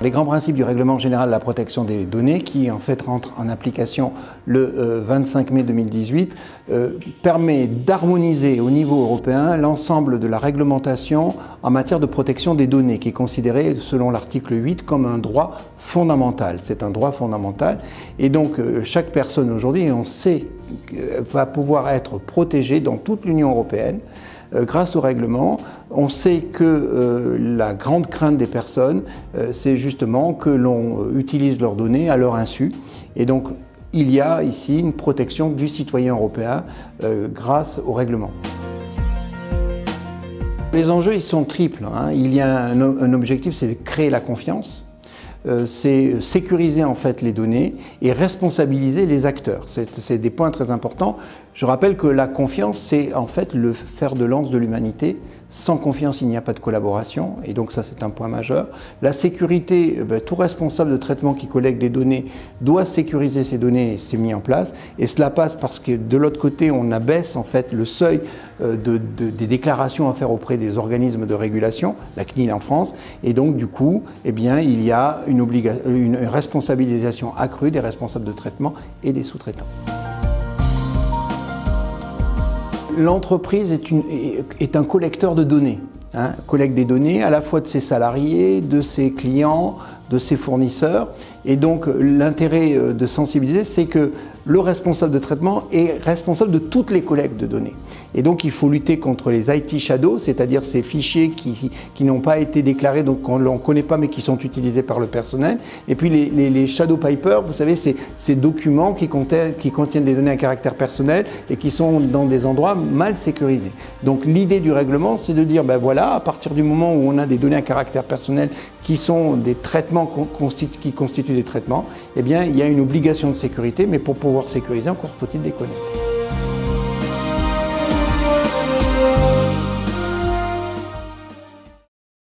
Les grands principes du règlement général de la protection des données, qui en fait rentre en application le 25 mai 2018, permet d'harmoniser au niveau européen l'ensemble de la réglementation en matière de protection des données, qui est considérée, selon l'article 8, comme un droit fondamental. C'est un droit fondamental. Et donc, chaque personne aujourd'hui, on sait, va pouvoir être protégée dans toute l'Union européenne. Grâce au règlement, on sait que la grande crainte des personnes, c'est justement que l'on utilise leurs données à leur insu. Et donc, il y a ici une protection du citoyen européen grâce au règlement. Les enjeux, ils sont triples. Il y a un objectif, c'est de créer la confiance. C'est sécuriser en fait les données et responsabiliser les acteurs. C'est des points très importants. Je rappelle que la confiance, c'est en fait le fer de lance de l'humanité. Sans confiance, il n'y a pas de collaboration, et donc ça c'est un point majeur. La sécurité, tout responsable de traitement qui collecte des données doit sécuriser ces données, et c'est mis en place. Et cela passe parce que de l'autre côté, on abaisse en fait le seuil des déclarations à faire auprès des organismes de régulation, la CNIL en France, et donc du coup, eh bien, il y a une responsabilisation accrue des responsables de traitement et des sous-traitants. L'entreprise est un collecteur de données, collecte des données à la fois de ses salariés, de ses clients, de ses fournisseurs. Et donc l'intérêt de sensibiliser, c'est que le responsable de traitement est responsable de toutes les collectes de données. Et donc il faut lutter contre les IT shadows, c'est-à-dire ces fichiers qui n'ont pas été déclarés, donc qu'on ne connaît pas mais qui sont utilisés par le personnel. Et puis les shadow pipers, vous savez, ces documents qui contiennent des données à caractère personnel et qui sont dans des endroits mal sécurisés. Donc l'idée du règlement, c'est de dire, ben voilà, à partir du moment où on a des données à caractère personnel qui sont des traitements qui constituent des traitements, eh bien il y a une obligation de sécurité, mais pour pouvoir sécuriser, encore faut-il les connaître.